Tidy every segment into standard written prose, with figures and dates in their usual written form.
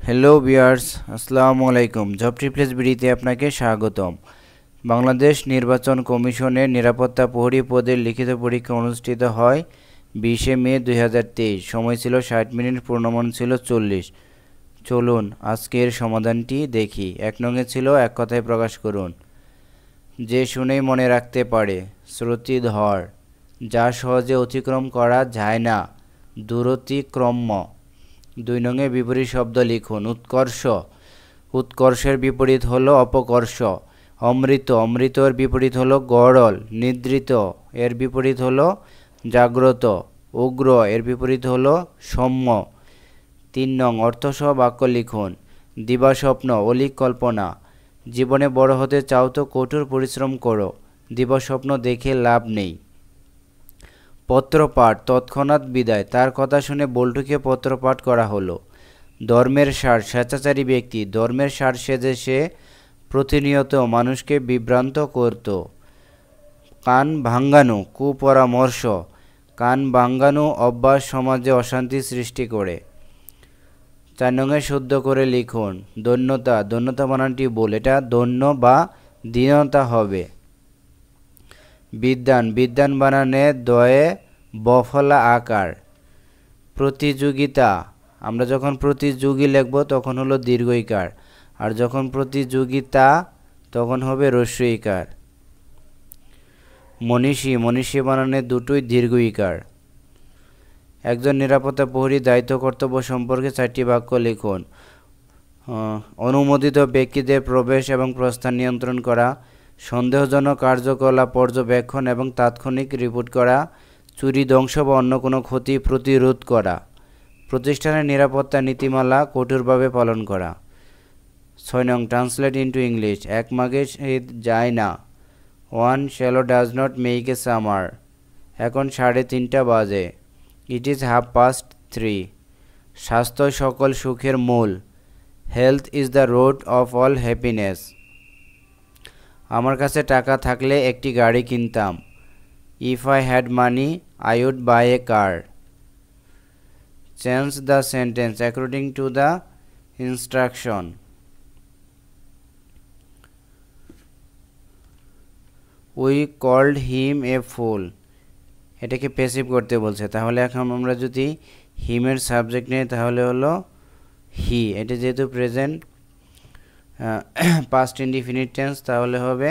Hello viewers, আসসালামু আলাইকুম। Job ট্রিপলেস বিডিতে আপনাকে স্বাগতম। বাংলাদেশ নির্বাচন কমিশনের নিরাপত্তা প্রহরী পদের লিখিত পরীক্ষা অনুষ্ঠিত হয় 20শে মে 2023। সময় ছিল 60 মিনিট, পূর্ণমান ছিল 40। চলুন আজকের সমাধানটি দেখি। 1 নঙে ছিল এক কথায় প্রকাশ করুন। যে শুনেই মনে রাখতে পারে, শ্রুতিধর, যা সহজে অতিক্রম করা যায় না, দূরতিক্রম্য। 2 নঙে বিপরীত শব্দ লিখুন। উৎকর্ষ, উৎকর্ষের বিপরীত হলো অপকর্ষ। অমৃত, অমৃতর বিপরীত হলো গরল। নিদ্রিত, এর বিপরীত হলো জাগ্রত। উগ্র, এর বিপরীত হলো সৌম্য। 3 নং অর্থসহ বাক্য লিখুন। দিবাস্বপ্ন, অলীক কল্পনা। জীবনে বড় হতে চাও তো কঠোর পরিশ্রম করো, দিবাস্বপ্ন দেখে লাভ নেই। পত্রপাঠ, তৎক্ষণাৎ বিদায়। তার কথা শুনে বল্টুকে পত্রপাঠ করা হলো। ধর্মের সার, স্বেচ্ছাচারী ব্যক্তি। ধর্মের সার সেজে সে প্রতিনিয়ত মানুষকে বিভ্রান্ত করত। কান ভাঙ্গানো, কুপরামর্শ। কান ভাঙ্গানো অভ্যাস সমাজে অশান্তি সৃষ্টি করে। 4 নঙে শুদ্ধ করে লিখুন। দৈন্যতা, দৈন্যতা বানানটি ভুল, এটা দৈন্য বা দীনতা হবে। বিদ্যান, বিদ্যান বানানে দয়ে বফলা আকার। প্রতিযোগিতা, আমরা যখন প্রতিযোগী লিখব তখন হলো দীর্ঘইকার, আর যখন প্রতিযোগিতা তখন হবে হ্রস্বইকার। মনীষী, মনীষী বানানে দুটোই দীর্ঘইকার। একজন নিরাপত্তা প্রহরী দায়িত্ব কর্তব্য সম্পর্কে 4টি বাক্য লিখুন। অনুমোদিত ব্যক্তিদের প্রবেশ এবং প্রস্থান নিয়ন্ত্রণ করা, সন্দেহজনক কার্যকলাপ পর্যবেক্ষণ এবং তাৎক্ষণিক রিপোর্ট করা, চুরি, ধ্বংস বা অন্য কোনো ক্ষতি প্রতিরোধ করা, প্রতিষ্ঠানের নিরাপত্তা নীতিমালা কঠোরভাবে পালন করা। 6 নং ট্রান্সলেট ইনটু ইংলিশ। এক মাঘে শীত যায় না। 1 swallow does not make a summer. এখন 3:30 বাজে। It is 3:30। স্বাস্থ্য সকল সুখের মূল। Health is the road of all happiness. আমার কাছে টাকা থাকলে একটি গাড়ি কিনতাম। If I had money I would buy a car. Change the sentence according to the instruction. We called him a fool. এটাকে প্যাসিভ করতে বলছে, তাহলে এখন আমরা যদি হিমের সাবজেক্ট নিই তাহলে হলো হি। এটা যেহেতু প্রেজেন্ট পাস্ট ইনডিফিনিট টেন্স, তাহলে হবে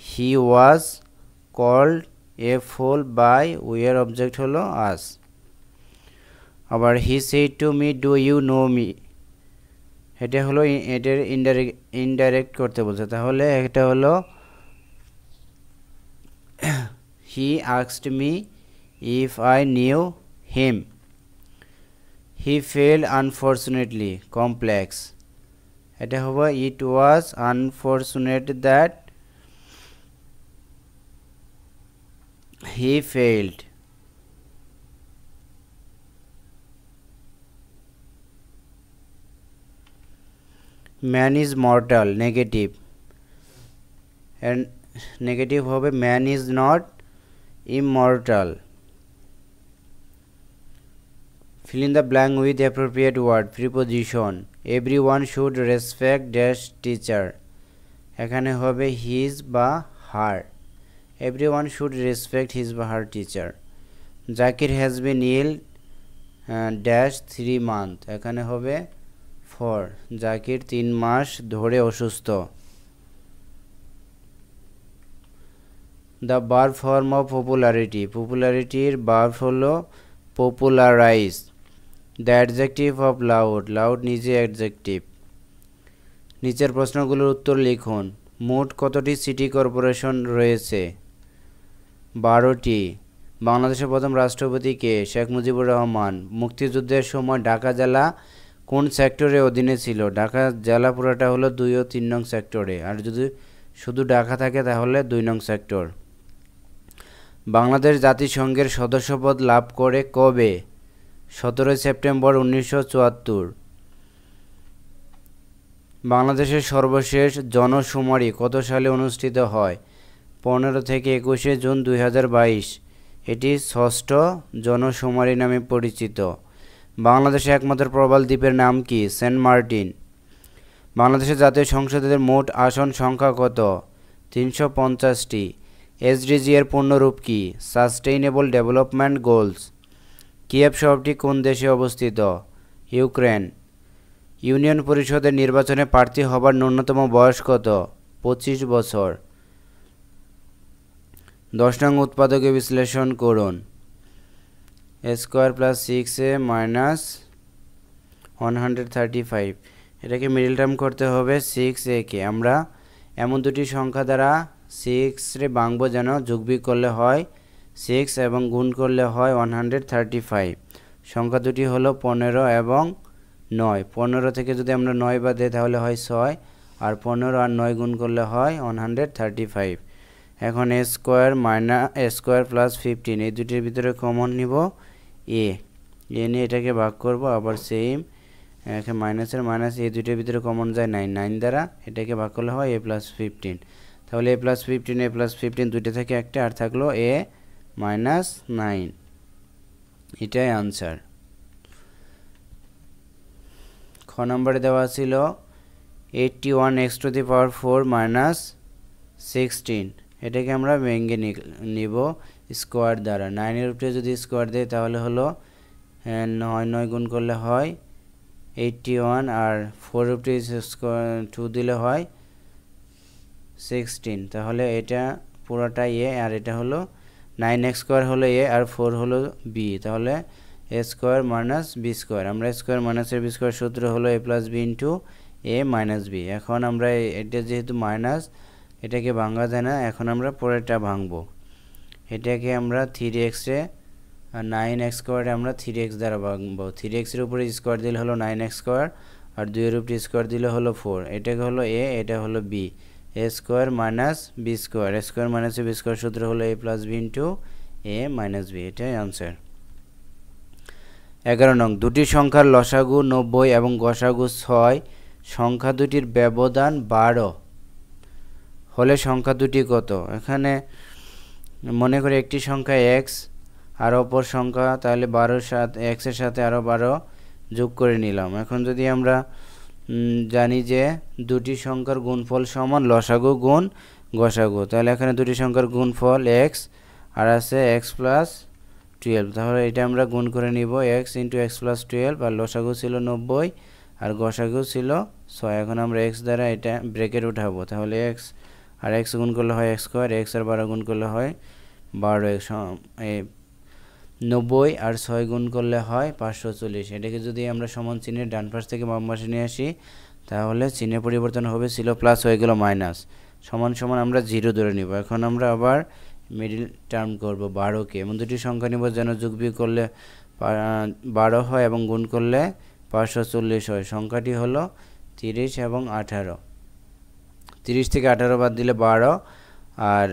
he was called a fool by, where object হলো আস। আবার he said to me do you know me, এটা হলো এটার ইনডাইরেক্ট করতে বলছে, তাহলে এটা হলো he asked me if I knew him. He fail unfortunately, complex, এটা হবে it was unfortunate that he failed. Man is mortal, negative, and negative হবে man is not immortal. Fill in the blank with appropriate word. Preposition. Everyone should respect dash teacher. এখানে হবে his বা her. Everyone should respect his বা her teacher. Zakir has been ill dash 3 months. এখানে হবে for. Zakir 3 মাস ধরে অসুস্থ। The verb form of popularity. Popularityর verb হলো popularize. The adjective of loud. Loud নিজে adjective. নিচের প্রশ্নগুলোর উত্তর লিখুন। মোট কতটি সিটি কর্পোরেশন রয়েছে? 12টি। বাংলাদেশের প্রথম রাষ্ট্রপতি কে? শেখ মুজিবুর রহমান। মুক্তিযুদ্ধের সময় ঢাকা জেলা কোন সেক্টরের অধীনে ছিল? ঢাকা জেলা পুরোটা হলো 2 ও 3 নং সেক্টরে, আর যদি শুধু ঢাকা থাকে তাহলে 2 নং সেক্টর। বাংলাদেশ জাতিসংঘের সদস্যপদ লাভ করে কবে? 17 সেপ্টেম্বর 1974। বাংলাদেশের সর্বশেষ জনশুমারি কত সালে অনুষ্ঠিত হয়? 15 থেকে 21 জুন 2022। এটি ষষ্ঠ জনশুমারি নামে পরিচিত। বাংলাদেশের একমাত্র প্রবাল দ্বীপের নাম কি? সেন্ট মার্টিন। বাংলাদেশের জাতীয় সংসদের মোট আসন সংখ্যা কত? 350টি। এসডিজি এর পূর্ণরূপ কি? Sustainable development goals. কিয়েভ শহরটি কোন দেশে অবস্থিত? ইউক্রেন। ইউনিয়ন পরিষদের নির্বাচনে প্রার্থী হবার ন্যূনতম বয়স কত? 25 বছর। 10 নং উৎপাদকে বিশ্লেষণ করুন। a square plus 6a minus 135, এটাকে মিডল টার্ম করতে হবে 6a কে আমরা এমন দুটি সংখ্যা দ্বারা 6 রে ভাঙবো যেন যোগবিয়োগ করলে হয় 6 এবং গুণ করলে হয় 135। সংখ্যা দুটি হলো 15 এবং 9। 15 থেকে যদি আমরা 9 বাদ দিই তাহলে হয় 6, আর 15 আর 9 গুণ করলে হয় 135। এখন a square minus a square plus 15, এই দুটির ভিতরে কমন নিব a নিয়ে এটাকে ভাগ করব, আবার সেম এখানে মাইনাসের মাইনাস, এই দুটির ভিতরে কমন যায় 9 দ্বারা, এটাকে ভাগ করলে হয় a প্লাস 15। তাহলে a প্লাস 15 দুটো থেকে একটা আর থাকলো a মাইনাস 9, এটাই আনসার। খ নম্বরে দেওয়া ছিল 81x to the power 4 minus 16, এটাকে আমরা ভেঙে নিব স্কোয়ার দ্বারা। 9 এর উপরে যদি স্কোয়ার দেয় তাহলে হলো 9 গুণ করলে হয় 81, আর 4 এর উপরে স্কোয়ার 2 দিলে হয় 16। তাহলে এটা পুরোটাই a, আর এটা হলো 9x স্কোয়ার হলো a আর 4 হলো b, তাহলে a square minus b square. আমরা স্কোয়ার মাইনাসের b স্কোয়ার সূত্র হলো a plus b into a minus b। এখন আমরা এটা যেহেতু মাইনাস, এটাকে ভাঙা যায় না, এখন আমরা পরেরটা ভাঙবো। এটাকে আমরা 3x এ আর 9x স্কোয়ারে আমরা 3x দ্বারা ভাঙবো। 3x এর উপরে স্কোয়ার দিলে হলো 9x স্কোয়ার, আর 2 এর উপরে স্কোয়ার দিলে হলো 4। এটাকে হলো a, এটা হলো b। a square minus b square, a square minus b square সূত্র হলো a plus b into a minus b, এটাই আনসার। 11 নং, দুটি সংখ্যার লসাগু 90 এবং গসাগু 6, সংখ্যা দুটির ব্যবধান 12 হলে সংখ্যা দুটি কত? এখানে মনে করি একটি সংখ্যা x আর অপর সংখ্যা, তাহলে 12 সাথে x এর সাথে আরও 12 যোগ করে নিলাম। এখন যদি আমরা জানি যে দুটি সংখ্যার গুণফল সমান লসাগু গুণ গসাগু, তাহলে এখানে দুটি সংখ্যার গুণফল x আর আছে x প্লাস 12, তাহলে এটা আমরা গুণ করে নিব x ইন্টু x প্লাস 12, আর লসাগু ছিল 90 আর গসাগু ছিল 6। এখন আমরা x দ্বারা এটা ব্রেকেট উঠাবো, তাহলে x আর x গুণ করলে হয় x স্কোয়ার, x আর 12 গুণ করলে হয় 12x, 90 আর 6 গুণ করলে হয় 540। এটাকে যদি আমরা সমান চিহ্নের ডান পাশ থেকে বাম পাশে নিয়ে আসি তাহলে চিহ্নের পরিবর্তন হবে, ছিল প্লাস হয়ে গেল মাইনাস, সমান সমান আমরা 0 ধরে নিব। এখন আমরা আবার মিডিল টার্ম করব 12কে, এমন দুটি সংখ্যা নিব যেন যোগবিয়োগ করলে 12 হয় এবং গুণ করলে 540 হয়। সংখ্যাটি হলো 30 এবং 18। 30 থেকে 18 বাদ দিলে 12, আর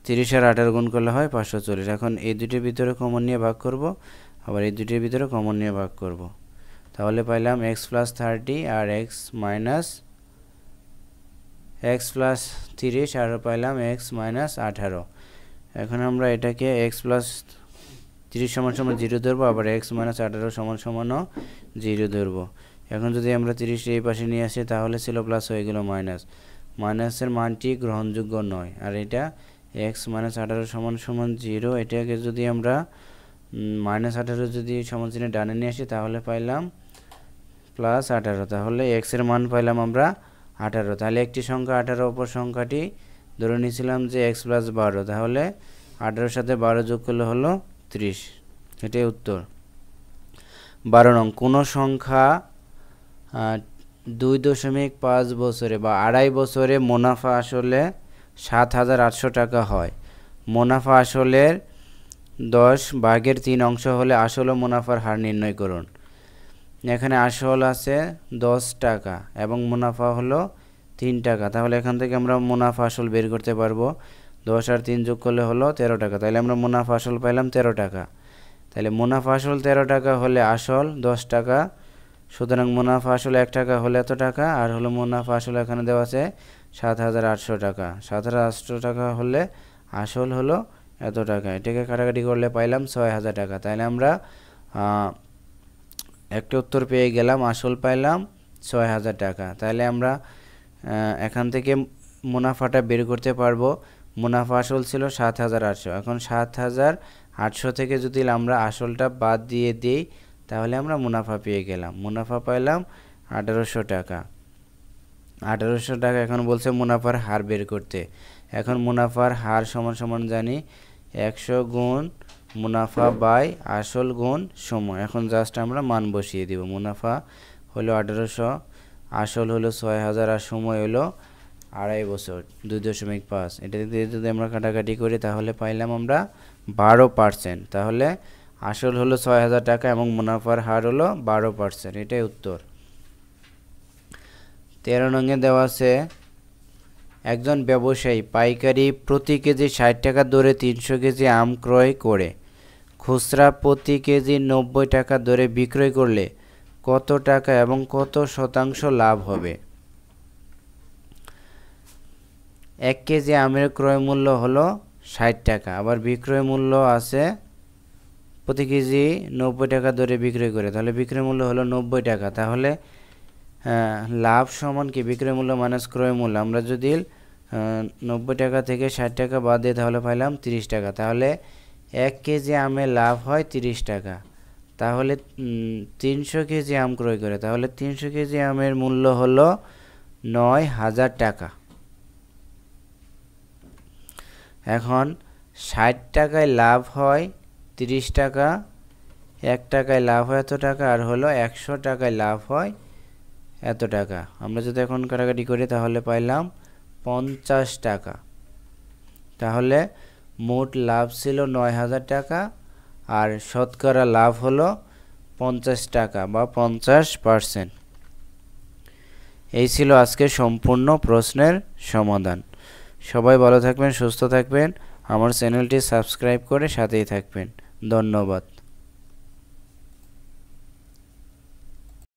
30 আর 18 গুণ করলে হয় 540। এখন এই দুটির ভিতরে কমন নিয়ে ভাগ করব, আবার এই দুটির ভিতরে কমন নিয়ে ভাগ করব, তাহলে পাইলাম x প্লাস 30 আর x মাইনাস x প্লাস 30, আর পাইলাম x মাইনাস 18। এখন আমরা এটাকে x প্লাস 30 সমান সমান 0 ধরবো, আবার x মাইনাস 18 সমান সমানও 0 ধরবো। এখন যদি আমরা 30 এই পাশে নিয়ে আসি তাহলে ছিল প্লাস হয়ে গেল মাইনাস, মাইনাসের মানটি গ্রহণযোগ্য নয়। আর এটা x মাইনাস 18 সমান সমান 0, এটাকে যদি আমরা মাইনাস 18 যদি সমান চিহ্নে ডানে নিয়ে আসি তাহলে পাইলাম প্লাস 18, তাহলে x এর মান পাইলাম আমরা 18। তাহলে একটি সংখ্যা 18, অপর সংখ্যাটি ধরে নিয়েছিলাম যে x প্লাস 12, তাহলে 18 সাথে 12 যোগ করলে হলো 30, এটাই উত্তর। 12 নং, কোনো সংখ্যা 2.5 বছরে বা 2.5 বছরে মুনাফা আসলে 7,800 টাকা হয়। মুনাফা আসলের 10/3 অংশ হলে আসল ও মুনাফার হার নির্ণয় করুন। এখানে আসল আছে 10 টাকা এবং মুনাফা হলো 3 টাকা, তাহলে এখান থেকে আমরা মুনাফা আসল বের করতে পারবো। 10 আর 3 যোগ করলে হলো 13 টাকা, তাহলে আমরা মুনাফা আসল পাইলাম 13 টাকা। তাহলে মুনাফা আসল 13 টাকা হলে আসল 10 টাকা, সুতরাং মুনাফা আসল 1 টাকা হলে এত টাকা, আর হলো মুনাফা আসল এখানে দেওয়া আছে 7,800 টাকা। 7,800 টাকা হলে আসল হলো এত টাকা, এটাকে কাটাকাটি করলে পাইলাম 6,000 টাকা। তাহলে আমরা একটা উত্তর পেয়ে গেলাম, আসল পাইলাম ৬,০০০ টাকা। তাহলে আমরা এখান থেকে মুনাফাটা বের করতে পারবো। মুনাফা আসল ছিল ৭,৮০০, এখন ৭,৮০০ থেকে যদি আমরা আসলটা বাদ দিয়ে দিই তাহলে আমরা মুনাফা পেয়ে গেলাম। মুনাফা পাইলাম ১৮০০ টাকা। ১৮০০ টাকা। এখন বলছে মুনাফার হার বের করতে। এখন মুনাফার হার সমান সমান জানি ১০০ গুণ মুনাফা বাই আসল গুণ সময়। এখন জাস্ট আমরা মান বসিয়ে দিব। মুনাফা হলো ১৮০০, আসল হলো ৬,০০০ আর সময় হলো ২.৫ বছর, ২.৫। এটা দিয়ে যদি আমরা কাটাকাটি করি তাহলে পাইলাম আমরা ১২%। তাহলে আসল হলো ৬,০০০ টাকা এবং মুনাফার হার হলো ১২%। এটাই উত্তর। ১৩ নঙে দেওয়া আছে, একজন ব্যবসায়ী পাইকারি প্রতি কেজি ৬০ টাকা দরে ৩০০ কেজি আম ক্রয় করে খুচরা প্রতি কেজি ৯০ টাকা দরে বিক্রয় করলে কত টাকা এবং কত শতাংশ লাভ হবে? ১ কেজি আমের ক্রয় মূল্য হলো ৬০ টাকা, আবার বিক্রয় মূল্য আছে প্রতি কেজি ৯০ টাকা দরে বিক্রয় করে, তাহলে বিক্রয় মূল্য হলো ৯০ টাকা। তাহলে লাভ সমান কি বিক্রয় মূল্য মাইনাস ক্রয় মূল্য। আমরা যদি ৯০ টাকা থেকে ৬০ টাকা বাদ দিই তাহলে পাইলাম ৩০ টাকা। তাহলে ১ কেজি আমে লাভ হয় ৩০ টাকা। তাহলে ৩০০ কেজি আম ক্রয় করে, তাহলে ৩০০ কেজি আমের মূল্য হলো ৯,০০০ টাকা। এখন ৬০ টাকায় লাভ হয় ৩০ টাকা, ১ টাকায় লাভ হয় এত টাকা, আর হলো ১০০ টাকায় লাভ হয় এত টাকা। আমরা যদি এখন কাটাকাটি করি তাহলে পাইলাম ৫০ টাকা। তাহলে মোট লাভ ছিল ৯,০০০ টাকা আর শতকরা লাভ হলো ৫০ টাকা বা ৫০%। এই ছিল আজকে সম্পূর্ণ প্রশ্নের সমাধান। সবাই ভালো থাকবেন, সুস্থ থাকবেন, আমার চ্যানেলটি সাবস্ক্রাইব করে সাথেই থাকবেন। ধন্যবাদ।